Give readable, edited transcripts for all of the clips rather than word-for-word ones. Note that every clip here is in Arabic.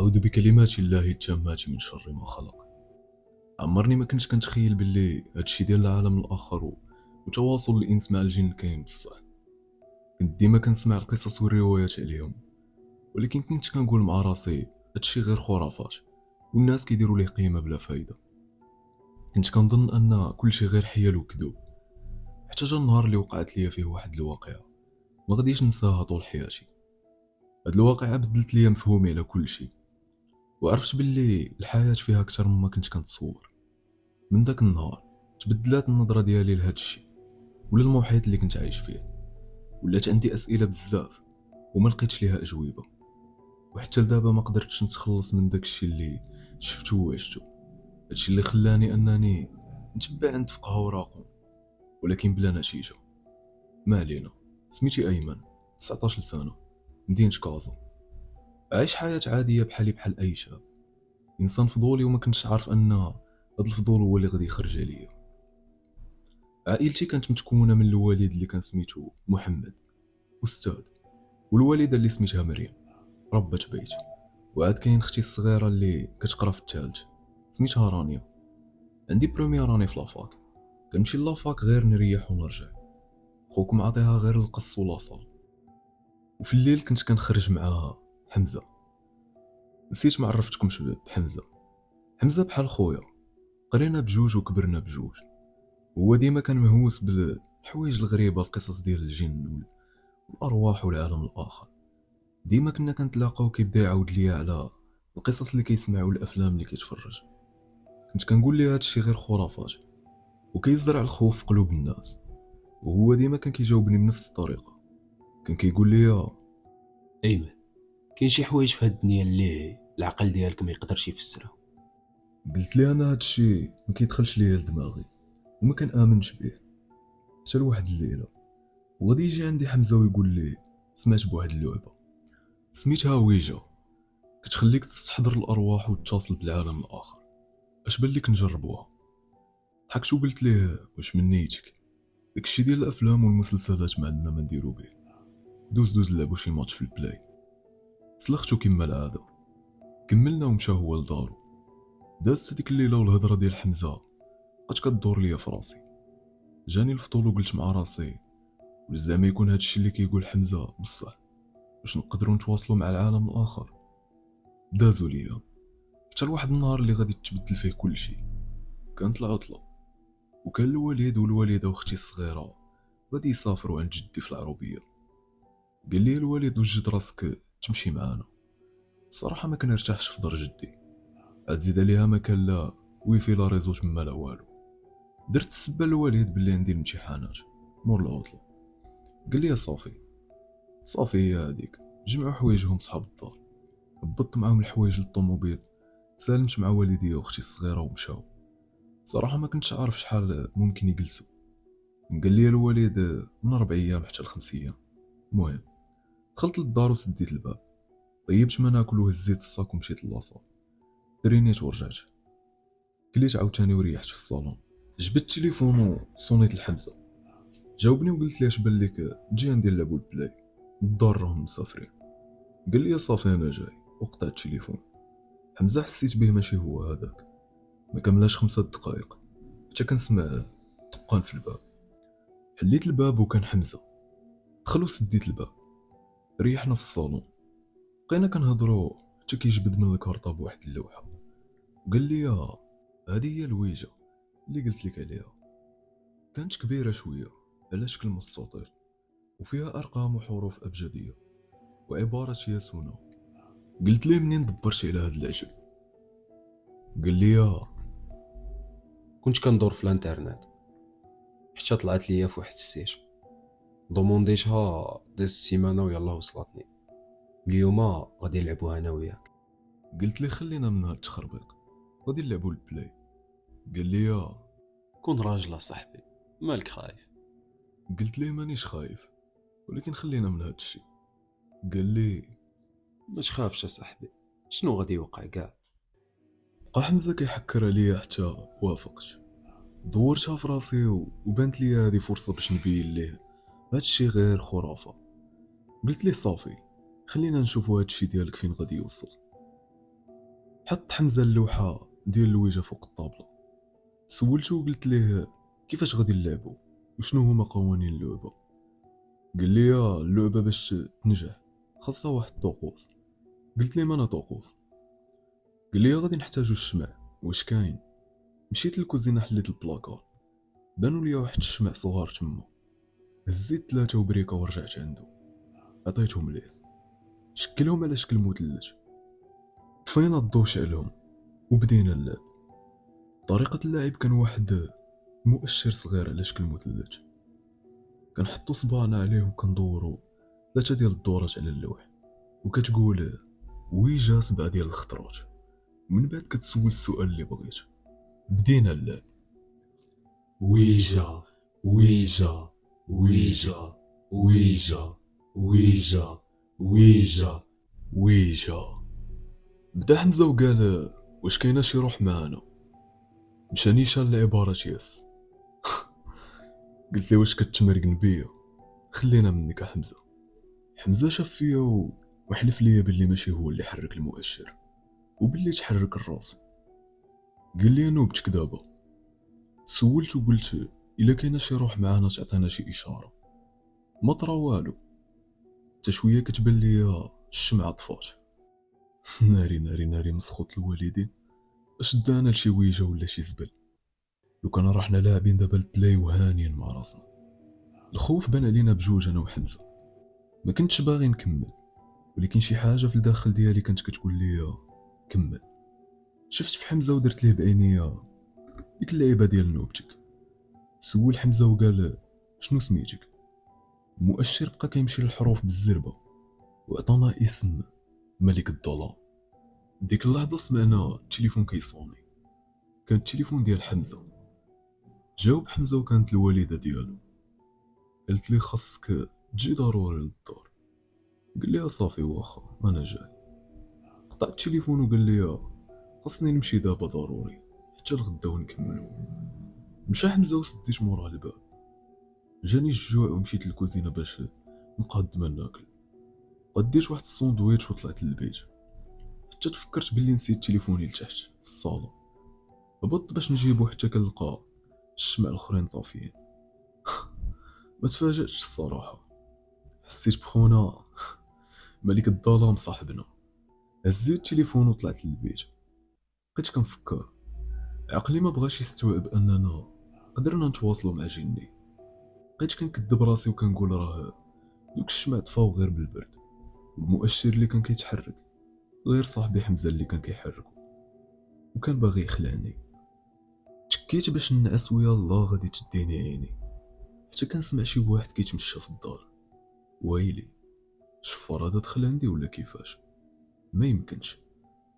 أعوذ بكلمات الله التامات من شر ما خلق. عمرني ما كنتش كنتخيل باللي هادشي ديال العالم الآخر وتواصل الإنس مع الجن كاين بصح. كنت ديما كنسمع القصص والروايات عليهم، ولكن كنت كنقول مع راسي هادشي غير خرافات والناس كيديروا ليه قيمة بلا فايدة. كنت كنظن أن كل شيء غير حيل وكذوب، حتى جا النهار اللي وقعت ليا فيه واحد الواقعة ما غاديش ننساها طول حياتي. هاد الواقعة بدلت ليا مفهومي على كل شيء، وعرفت باللي الحياة فيها أكثر مما كنت كنتصور. من داك النهار تبدلات النظرة ديالي لهاد الشيء ولا المحيط اللي كنت عايش فيه. ولات عندي أسئلة بزاف وما لقيتش ليها أجوبة، وحتى لدابا ما قدرتش نتخلص من داك الشيء اللي شفتو وعشتو. هادشي اللي خلاني أنني نتبع نتفقه وراقم، ولكن بلا نتيجة. ما علينا. سميتي أيمن، 19 سنة، مدينة كازا. عايش حياة عادية بحالي بحال أي شاب، إنسان فضولي وما كنتش عارف أن هاد الفضول هو اللي غادي يخرج عليا. عائلتي كانت متكونة من الوالد اللي كان سميتو محمد، أستاذ، والوالدة اللي سميتها مريم، ربة بيت. وعاد كاين اختي الصغيرة اللي كتقرا في الثالث، سميتها رانيا. عندي بروميير راني في لافاك، كنمشي لافاك غير نريح ونرجع. خوكم عطيها غير القص ولاصال. وفي الليل كنت كنخرج معاها حمزة. نسيت ما عرفتكمش بحمزة. حمزة بحال خويا، قرينا بجوج وكبرنا بجوج. هو ديما كان مهووس بالحوايج الغريبة، القصص ديال الجن والأرواح والعالم الآخر. ديما كنا كنتلاقاو كيبدا يعاود ليا على القصص اللي كيسمع والأفلام اللي كيتفرج. كنت كنقول ليه هادشي غير خرافات وكيزرع الخوف في قلوب الناس، وهو ديما كان كيجاوبني بنفس الطريقة. كان كيقول لي ايمن، كاين شي حوايج في هاد الدنيا اللي العقل ديالك ما يقدرش يفسرها. قلت لي انا هادشي ما كيدخلش ليا لدماغي وما كنآمنش به. حتى لواحد الليله وغادي يجي عندي حمزه ويقول لي سمعت بواحد اللعبه سميتها ويجا، كتخليك تستحضر الارواح وتتصل بالعالم الاخر. اش بان لك نجربوها؟ ضحكت وقلت ليه واش من نيتك؟ داكشي ديال الافلام والمسلسلات ما عندنا ما نديرو به. دوز نلعبو شي ماتش في البلاي. سلختو كما العاده، كملنا ومشى هو لدارو. دازت ديك الليله والهضره ديال حمزه بقات كدور ليا في راسي. جاني الفضول وقلت مع راسي واش زعما يكون هادشي اللي كيقول حمزه بصح، باش نقدروا نتواصلوا مع العالم الاخر. دازوا ليا حتى لواحد النهار اللي غادي تبدل فيه كل شيء. كانت العطله وكان الوالد والوالده واختي الصغيره غادي يسافروا عند جدي في العربيه. قال لي الوالد وجد راسك تمشي معانا. الصراحه ما كنرتاحش في دار جدي، عزيد عليها ما كان لا ويفي لا ريزو تما لا والو. درت السبه للوالد باللي عندي الامتحانات مور العطله. قال لي صافي هي هذيك. جمعوا حوايجهم صحاب الدار، هبطت معاهم الحوايج للطوموبيل، سالمت مع والدي واختي الصغيره ومشاو. صراحه ما كنتش عارف شحال ممكن يجلسوا. قال لي الوالد من 4 ايام حتى ل5 ايام. المهم دخلت للدار وسديت الباب، طيبت ما ناكل وهزيت الصاك ومشيت للاصال. ترينيت ورجعت، كليت عاوتاني وريحت في الصالون. جبت التليفون وصونيت الحمزه. جاوبني وقلت ليه اش بان لك نجي ندير لعبو البلاي، الدار راهم مسافرين. قال لي صافي انا جاي، وقطع التليفون. حمزه حسيت به ماشي هو هذاك. ما كملاش 5 دقائق حتى كنسمع طقان في الباب. حليت الباب وكان حمزه. دخل وسديت الباب، ريحنا في الصالون، بقينا كنهضروا حتى كيجبد من الكارطه بواحد اللوحه. قال لي هذه هي الويجه اللي قلت لك عليها. كانت كبيره شويه على شكل مستطيل وفيها ارقام وحروف ابجديه وعباره ياسونه. قلت ليه منين دبرتي على هذا العجب؟ قال لي كنت كندور في الانترنت حتى طلعت ليا في واحد السيت، دومونديتها داز السيمانه ويلا وصلتني. اليوم غادي نلعبوها انا وياك. قلت لي خلينا من هاد التخربيق، غادي نلعبوا البلاي. قال لي كون راجل صاحبي، مالك خايف؟ قلت ليه مانيش خايف، ولكن خلينا من هاد الشيء. قال لي ما تخافش صاحبي، شنو غادي يوقع كاع؟ بقى حمزه كيحكر عليا حتى وافقت. دورتها في راسي وبانت لي هذه فرصه باش نبين ليه هادشي غير خرافه. قلت ليه صافي خلينا نشوفوا هادشي ديالك فين غادي يوصل. حط حمزه اللوحه ديال الويجه فوق الطابله. سولته وقلت ليه كيفاش غادي نلعبوا وشنو هما قوانين اللعبه. قال لي اللعبه باش تنجح خاصها واحد الطقوس. قلت ليه ما انا طقوس. قال لي غادي نحتاجو الشمع. واش كاين؟ مشيت للكوزينه حليت البلاكار، بانوا لي واحد الشمع صغار تما. هزيت 3 وبريكه ورجعت عنده عطيتهم ليه، شكلهم على شكل مثلج. طفينا الضو شعلهم وبدينا اللعب. طريقه اللعب كان واحد مؤشر صغير على شكل مثلج، كنحطو صباعنا عليه وكندورو 3 ديال الدورات على اللوح، وكتقول ويجا 7 ديال الخطرات. من بعد كتسول السؤال اللي بغيت. بدينا اللعب. ويجا ويجا ويجا ويجا ويجا ويجا. ويجا. بدا حمزه وقال واش كاينه شي روح معانا. مشى نيشان لعبارة ياس. قلت لي واش كتمرقن بيا؟ خلينا منك حمزه. حمزه شاف فيا وحلف ليا باللي ماشي هو اللي حرك المؤشر وباللي تحرك الراس. قال لي نوبتك دابا. سولت وقلت الا كاينه شي روح معانا تعطينا شي اشاره. ما طرا والو، حتى شويه كتبان ليا الشمعه طفات. ناري ناري ناري مسخوط الوالدين، اش دانا لشي ويجا ولا شي زبل. لو كان رحنا لاعبين دابا البلاي وهانيين مع راسنا. الخوف بان علينا بجوج انا وحمزه. ما كنتش باغي نكمل، ولكن شي حاجه في الداخل ديالي كانت كتقول لي كمل. شفت في حمزه ودرت ليه بعينيا ديك اللعيبه ديال نوبتك. سول حمزه وقال شنو سميتك. المؤشر بقى كيمشي للحروف بالزربه وعطانا اسم ملك الظلام. ديك اللحظه سمعنا التليفون كيصوني. كان التليفون ديال حمزه. جاوب حمزه وكانت الوالده ديالو. قالت لي خاصك تجي ضروري للدار. قال لي صافي واخا انا جاي. قطع التليفون وقال لي خاصني نمشي دابا ضروري حتى الغدا ونكملو. مشى حمزه وسديت موراه الباب. جاني الجوع ومشيت للكوزينه باش نقاد ما ناكل. غديت واحد الساندويتش وطلعت للبيت، حتى تفكرت باللي نسيت تليفوني لتحت في الصاله. هبطت باش نجيبو حتى كنلقى الشمع الاخرين طافيين. ما تفاجأتش الصراحه، حسيت بخونا ملك الظلام صاحبنا. هزيت التليفون وطلعت للبيت. بقيت كنفكر، عقلي ما بغاش يستوعب اننا قدرنا نتواصلوا مع جني. بقيت كنكذب راسي وكنقول راه دوك الشمع طفاو غير بالبرد، والمؤشر اللي كان كيتحرك غير صاحبي حمزه اللي كان كيحركو وكان باغي يخلعني. تكيت باش نعس ويا الله غادي تديني عيني، حتى كنسمع شي واحد كيتمشى في الدار. ويلي شفار هذا دخل عندي ولا كيفاش؟ ما يمكنش.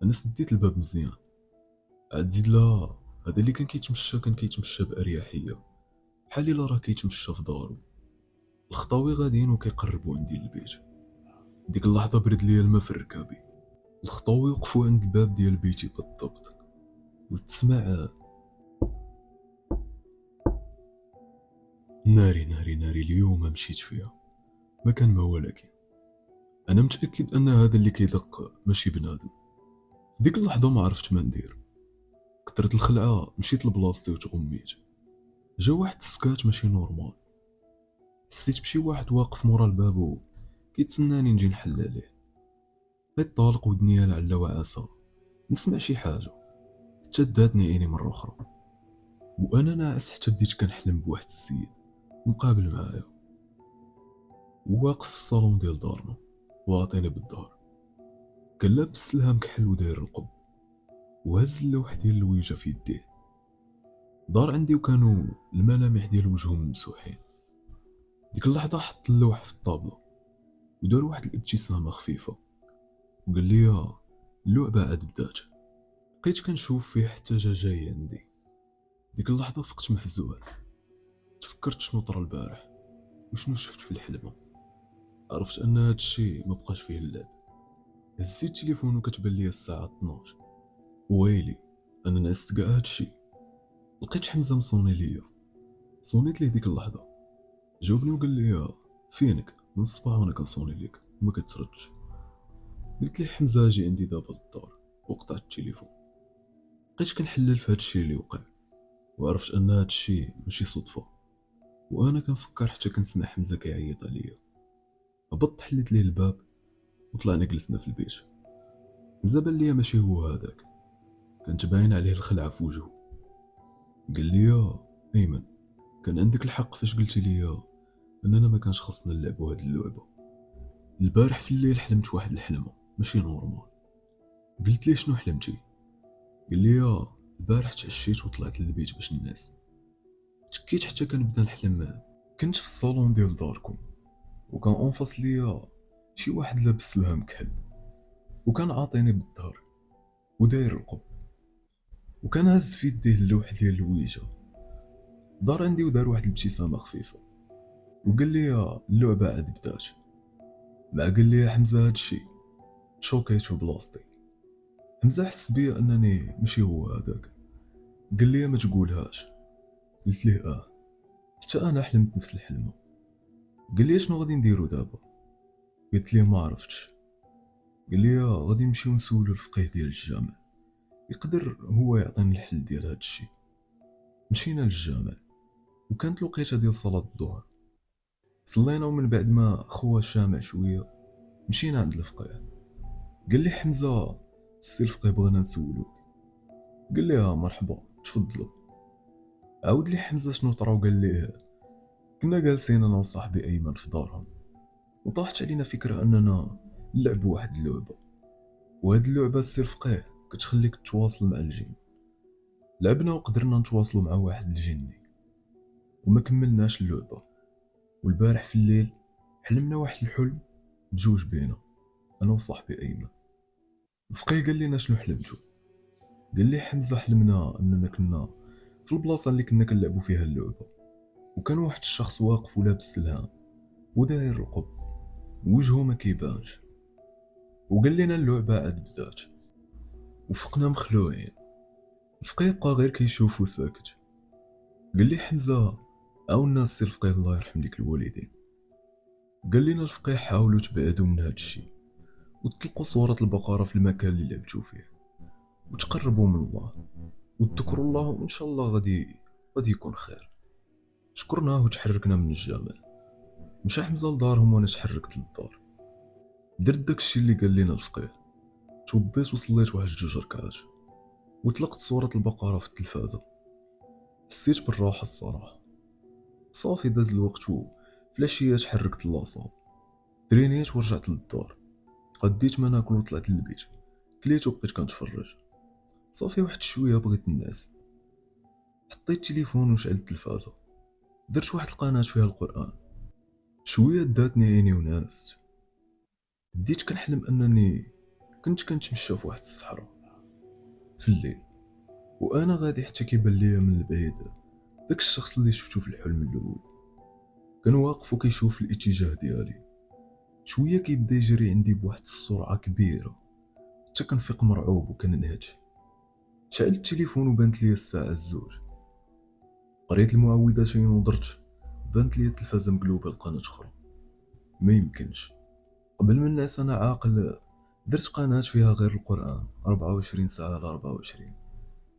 انا سديت الباب مزيان. عاد زيد لا، هذا اللي كان كيتمشى باريحيه بحال الا راه كيتمشى في دارو. الخطاوي غاديين وكيقربوا عندي البيت. ديك اللحظه برد ليا الماء في ركابي. الخطاوي وقفوا عند الباب ديال بيتي بالضبط، وتسمع ناري ناري ناري. اليوم مشيت فيها ما كان ما ولكن انا متاكد ان هذا اللي كيدق ماشي بنادم. ديك اللحظه ما عرفت ما ندير. كثرت الخلعه، مشيت لبلاصتي وتغميت. جا واحد السكات ماشي نورمال. حسيت بشي واحد واقف مورا الباب كيتسناني نجي نحل عليه. بقيت طالق ودنيا لعل وعسى نسمع شي حاجه، حتى داتني عيني مره اخرى وانا ناعس حتى بديت كنحلم بواحد السيد مقابل معايا وواقف في الصالون ديال دارنا وعاطيني بالظهر. كان لابس سلام كحل وداير القب وهز اللوح ديال الويجه في يديه. دار عندي وكانوا الملامح ديال وجههم ممسوحين. ديك اللحظه حط اللوح في الطابله ودار واحد الابتسامه خفيفه وقال لي اللعبه عاد بدات. بقيت كنشوف فيه حتى جاي عندي. ديك اللحظه فقت مفزوع. تفكرت شنو طرا البارح وشنو شفت في الحلمه. عرفت ان هاد الشيء ما بقاش فيه اللعب. هزيت التليفون وكتبان لي الساعه 12. ويلي انا نعست كاع هاد الشيء. لقيت حمزه مصوني ليا. صونيت ليه ديك اللحظه، جاوبني وقال لي فينك من الصباح وانا كنصوني ليك وما كتردش. قلت ليه حمزه اجي عندي دابا للدار. وقطعت التليفون. بقيت كنحلل في هاد الشيء اللي وقع، وعرفت ان هاد الشيء ماشي صدفه. وانا كنفكر حتى كنسمع حمزه كيعيط عليا. هبطت حليت ليه الباب وطلعنا جلسنا في البيت. حمزه بان ليا ماشي هو هذاك، كانت باين عليه الخلعه في وجهه. قال لي يا ايمن، كان عندك الحق فاش قلتي لي اننا ما كانش خصنا نلعبوا هاد اللعبه. البارح في الليل حلمت واحد الحلمه ماشي نورمال. قلت ليه شنو حلمتي؟ قال لي البارح تعشيت وطلعت للبيت باش ننعس. تكيت حتى كنبدا نحلم كنت في الصالون ديال داركم، وكان اونفاس ليا شي واحد لابس سلام كحل، وكان عاطيني بالظهر وداير القب، وكان هز في يديه اللوح ديال الويجه. دار عندي ودار واحد الابتسامه خفيفه وقال لي اللعبه عاد بدات. مع قال لي حمزه هادشي شوكيت في بلاصتي. حمزه حس بيا انني ماشي هو هذاك. قال لي ما تقولهاش. قلت ليه حتى انا حلمت نفس الحلمه. قال لي شنو غادي نديرو دابا؟ قلت ليه ما عرفتش. قال لي غادي نمشيو نسولو الفقيه ديال الجامع، يقدر هو يعطينا الحل ديال هاد الشيء. مشينا للجامع وكانت الوقيته ديال صلاه الظهر. صلينا ومن بعد ما خوا الشامع شويه مشينا عند الفقيه. قال لي حمزه السي الفقيه بغينا نسولوك. قال لي مرحبا تفضلوا. عاود لي حمزه شنو طرا وقال لي كنا جالسين انا وصاحبي ايمن في دارهم، وطاحت علينا فكره اننا نلعبوا واحد اللعبه، وهاد اللعبه السي الفقيه كتخليك تواصل مع الجن. لعبنا وقدرنا نتواصلوا مع واحد الجني وما كملناش اللعبه. والبارح في الليل حلمنا واحد الحلم بجوج بينا انا وصاحبي ايمن. الفقيه قال لنا شنو حلمتوا؟ قال لي حمزه حلمنا اننا كنا في البلاصه اللي كنا كنلعبوا فيها اللعبه، وكان واحد الشخص واقف ولابس سلهام وداير القب وجهه ما كيبانش. وقال لنا اللعبه عاد بدات وفقنا مخلوعين. الفقيه بقى غير كيشوف وساكت. قال لي حمزه عاونا السي الفقيه الله يرحم ليك الوالدين. قال لنا الفقيه حاولوا تبعدوا من هذا الشيء وتطلقوا صورة البقرة في المكان اللي لعبتوا فيه، وتقربوا من الله وتذكروا الله، وان شاء الله غادي يكون خير. شكرناه وتحركنا من الجامع. مشى حمزه لدارهم وانا تحركت للدار. درت داكشي اللي قال لنا الفقيه، توضيت وصليت واحد جوج ركعات وطلقت صورة البقرة في التلفازة. حسيت بالراحة الصراحة. صافي داز الوقت وفلاشية تحركت لاصاب، درينيت ورجعت للدار. غديت ما ناكل وطلعت للبيت، كليت وبقيت كنتفرج. صافي واحد شويه بغيت ننعس، حطيت التليفون وشعلت التلفازه. درت واحد القناه فيها القران. شويه داتني عيني ونعست. بديت كنحلم انني كنت كنتمشى في واحد الصحراء في الليل، وانا غادي حتى كيبان ليا من البعيد داك الشخص اللي شفتو في الحلم الاول. كان واقف وكيشوف الاتجاه ديالي. شويه كيبدا يجري عندي بواحد السرعه كبيره حتى كنفيق مرعوب وكننهج. شعلت التليفون وبانت لي الساعه الزوج. قريت المعوذتين ودرت، بانت لي التلفازه مقلوبه لقناه اخرى. ما يمكنش. قبل ما نعس انا عاقل درت قناه فيها غير القران 24 ساعه على 24.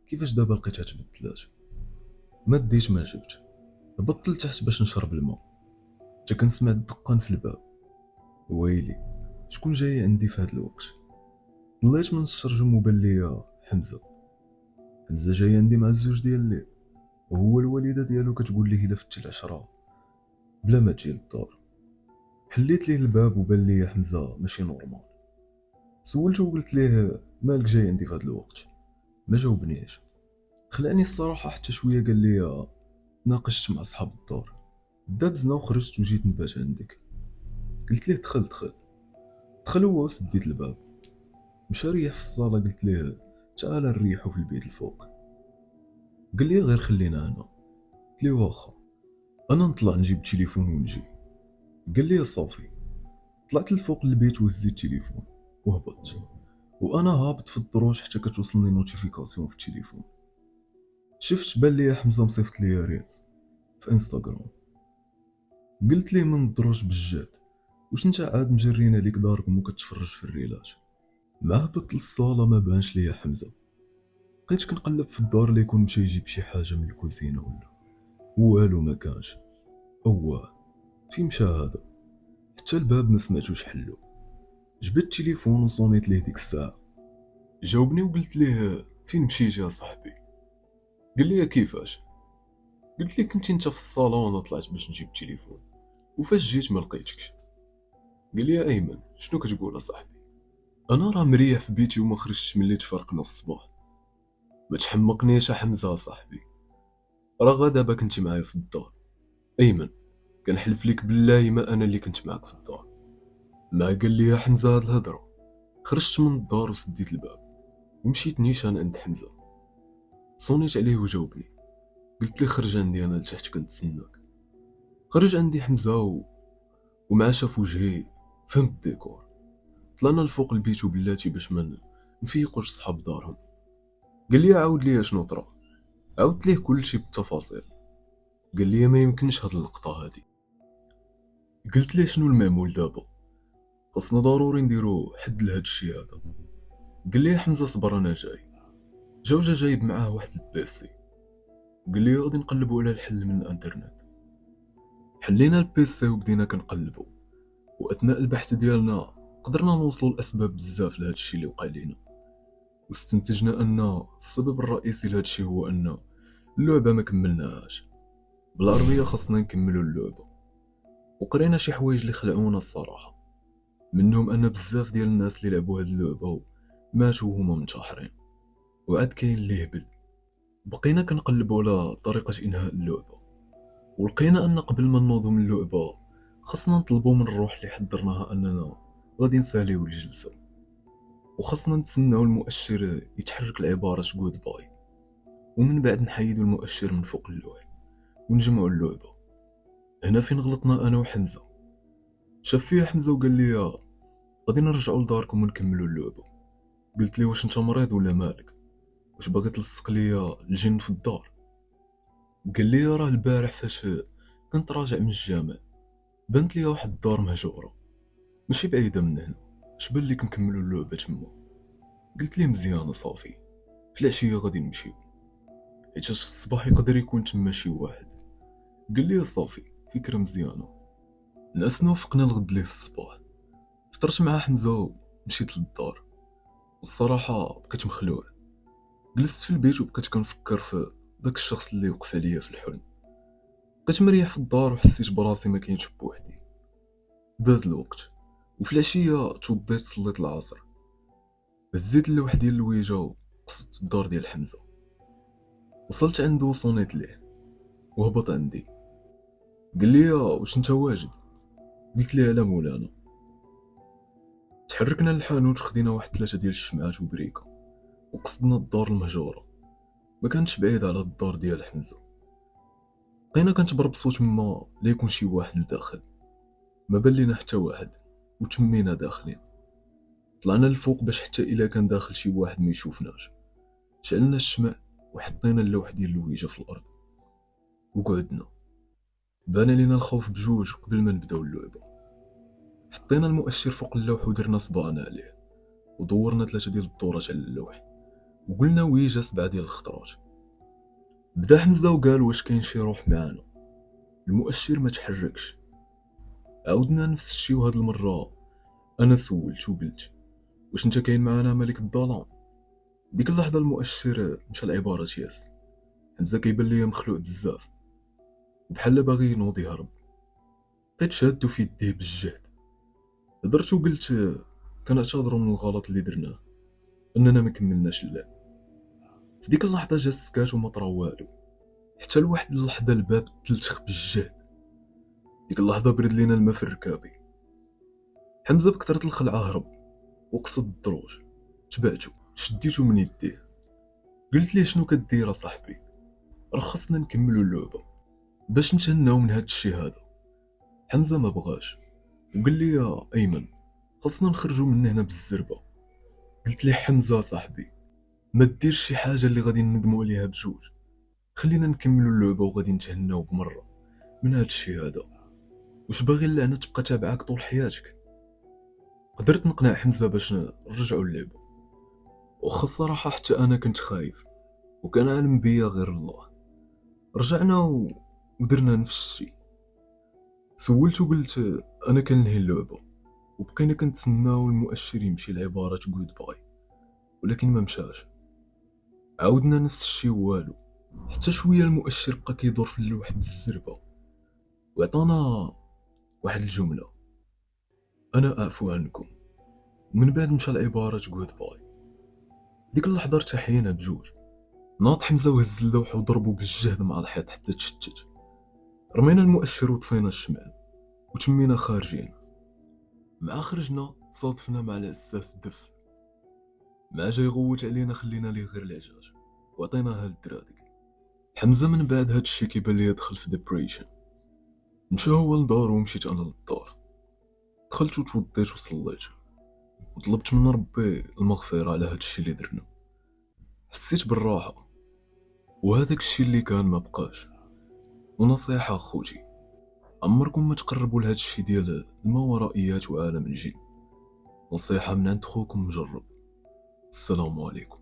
كيفاش دابا لقيتها تبدلات؟ ما ديت ما جبت. هبطت لتحت باش نشرب الماء حتى كنسمع الدقان في الباب. ويلي شكون جاي عندي في هذا الوقت؟ طلعت من الشرجم وبان لي حمزه جاي عندي مع الزوج ديال الليل، وهو الوالده ديالو كتقول ليه الا فتي العشرة بلا ما تجي للدار. حليت ليه الباب وبان لي حمزه ماشي نورمال. سولته وقلت ليه مالك جاي عندي في هذا الوقت؟ ما جاوبنيش. خلاني الصراحه حتى شويه. قال لي ناقشت مع اصحاب الدار، دابزنا وخرجت وجيت نبات عندك. قلت ليه دخل هو وسديت الباب. مشى ريح في الصاله. قلت ليه تعال نريحو في البيت الفوق. قال لي غير خلينا هنا. قلت ليه واخا. انا نطلع نجيب التليفون ونجي. قال لي صافي. طلعت لفوق البيت وهزيت التليفون وهبطت، وانا هابط في الدروج حتى كتوصلني نوتيفيكاسيون في التليفون. شفت بان لي حمزه مصيفط لي ريلز في انستغرام. قلت ليه من الدروج بالجد، واش انت عاد مجرين عليك داركم وكتفرج في الريلات؟ مع هبط للصالة ما بانش ليا حمزة. بقيت كنقلب في الدار اللي يكون مشى يجيب شي حاجة من الكوزينة ولا والو ما كانش. اواه، فين مشى هذا؟ حتى الباب ما سمعتوش حلو. جبت التليفون وصونيت ليه ديك الساعة. جاوبني وقلت ليه فين مشيتي يا صاحبي؟ قال لي كيفاش؟ قلت لي كنتي انت في الصالة وانا طلعت باش نجيب التليفون، وفاش جيت ما لقيتكش. قال لي يا ايمن شنو كتقول اصاحبي؟ انا راه مريح في بيتي وما خرجتش ملي تفرقنا الصباح. ما تحمقنيش يا حمزه صاحبي، راه غدا كنتي معايا في الدار. ايمن كنحلف لك بالله ما انا اللي كنت معاك في الدار. ما قال لي يا حمزه هاد الهضره. خرجت من الدار وسديت الباب ومشيت نيشان عند حمزه. صونيت عليه وجاوبني. قلت لي خرج عندي انا لتحت كنتسناك. خرج عندي حمزه ومع شاف وجهي فهمت الديكور. طلعنا لفوق البيت وبلاتي باش ما نفيقوش صحاب دارهم. قال لي عاود لي شنو طرا. عاودت ليه كل شيء بالتفاصيل. قال لي ما يمكنش هاد اللقطه هادي. قلت ليه شنو المعمول دابا؟ خاصنا ضروري نديرو حد لهاد الشيء هذا. قال لي حمزه صبر انا جاي. جا جايب معاه واحد البيسي. قال لي غادي نقلبوا على الحل من الانترنت. حلينا البيسي وبدينا كنقلبوا، واثناء البحث ديالنا قدرنا نوصلوا لاسباب بزاف لهاد الشيء اللي وقع لينا، واستنتجنا ان السبب الرئيسي لهاد الشيء هو ان اللعبه ما كملناهاش. بالعربيه خاصنا نكملوا اللعبه. وقرينا شي حوايج اللي خلعونا الصراحه، منهم ان بزاف ديال الناس اللي لعبوا هاد اللعبه ماتوا وهما منتحرين. وعاد كاين اللي هبل. بقينا كنقلبوا على طريقه انهاء اللعبه، ولقينا ان قبل ما نوضوا من اللعبه خاصنا نطلبوا من الروح اللي حضرناها اننا غادي نساليو الجلسه، وخاصنا نتسناو المؤشر يتحرك العباره جود باي، ومن بعد نحيدوا المؤشر من فوق اللوح ونجمعوا اللعبه. هنا فين غلطنا انا وحمزه. شاف فيها حمزه وقال لي غادي نرجعوا لداركم ونكملوا اللعبه. قلت لي واش انت مريض ولا مالك؟ واش باغي تلصق ليا الجن في الدار؟ قال لي راه البارح فاش كنت راجع من الجامع بنت لي واحد الدار مهجوره ماشي بعيده من هنا، اش بان لك نكملوا اللعبه تما؟ قلت لي مزيانه صافي، في العشيه غادي نمشيو حيت في الصباح يقدر يكون تما شي واحد. قال لي صافي فكره مزيانه. نعسنا وفقنا الغد ليه في الصباح. فطرت مع حمزه ومشيت للدار، والصراحه بقيت مخلوع. جلست في البيت وبقيت كنفكر في داك الشخص اللي وقف عليا في الحلم. بقيت مريح في الدار وحسيت براسي ما كاينش بوحدي. داز الوقت وفي العشيه توضيت صليت العصر. هزيت اللوح ديال الويجه وقصدت الدار ديال حمزه. وصلت عنده وصونيت ليه وهبط عندي. قال لي واش انت واجد؟ قلت ليه على مولانا. تحركنا للحانوت وخدينا واحد 3 ديال الشمعات وبريكه وقصدنا الدار المهجوره. ما كانتش بعيده على الدار ديال حمزه. بقينا كنتبربصو تما لا يكون شي واحد لداخل. ما بان لينا حتى واحد وتمينا داخلين. طلعنا للفوق باش حتى الا كان داخل شي واحد ما يشوفناش. شعلنا الشمع وحطينا اللوح ديال الويجه في الارض وقعدنا. بان لينا الخوف بجوج قبل ما نبداو اللعبه. حطينا المؤشر فوق اللوح ودرنا صباعنا عليه ودورنا 3 ديال الدورات على اللوح وقلنا ويجا 7 ديال الخطرات. بدا حمزه وقال واش كاين شي روح معانا. المؤشر ما تحركش. عاودنا نفس الشيء وهاد المره انا سولت وقلت واش انت كاين معانا ملك الظلام. ديك اللحظه المؤشر مشى العباره ياس. حمزه كيبان ليا مخلوع بزاف وبحال باغي ينوض يهرب. بقيت شادو في يديه بالجهد. هضرت وقلت كنعتذروا من الغلط اللي درناه اننا ما كملناش اللعب. في ديك اللحظه جا السكات وما طرا والو حتى لواحد اللحظه الباب تلتخ بالجهد. ديك اللحظه برد لينا الماء في الركابي. حمزه بكثرة الخلعه هرب وقصد الدروج. تبعتو شديتو من يديه. قلت ليه شنو كدير صاحبي؟ راه خاصنا نكملوا اللعبه باش نتهناو من هاد الشيء هذا. حمزه ما بغاش وقال لي يا ايمن خاصنا نخرجوا من هنا بالزربه. قلت ليه حمزه صاحبي ما ديرش شي حاجه اللي غادي ندموا عليها بجوج. خلينا نكملوا اللعبه وغادي نتهناو بمره من هاد الشيء هذا. واش باغي اللعنه تبقى تابعاك طول حياتك؟ قدرت نقنع حمزة باش نرجعوا اللعبة، وخا الصراحة حتى أنا كنت خايف وكان عالم بيا غير الله. رجعنا ودرنا نفس الشي. سولتو قلت أنا كننهي اللعبة، وبقينا كنتسناو المؤشر يمشي لعبارة جود باي، ولكن ما مشاش. عاودنا نفس الشي والو، حتى شوية المؤشر بقى كيدور في اللوح بالزربة، وعطانا واحد الجملة: أنا أعفو عنكم. ومن بعد مشى العبارة جود باي. ديك اللحظة ارتحينا بجوج. ناض حمزة وهز اللوحة وضربو بالجهد مع الحيط حتى تشتت. رمينا المؤشر وطفينا الشمع وتمينا خارجين. مع خرجنا تصادفنا مع العساس دف، مع جا يغوت علينا خلينا ليه غير العجاج وعطيناها للدرادك. حمزة من بعد هادشي كيبان ليا دخل في ديبريشن. مشى هو لدارو ومشيت انا للدار. دخلت وتوضيت وصليت وطلبت من ربي المغفرة على هادشي اللي درنا. حسيت بالراحة، وهذاك الشي اللي كان ما بقاش. ونصيحة خوتي، عمركم ما تقربوا لهاد الشي ديال الماورائيات وعالم الجن. نصيحة من عند خوكم مجرب. السلام عليكم.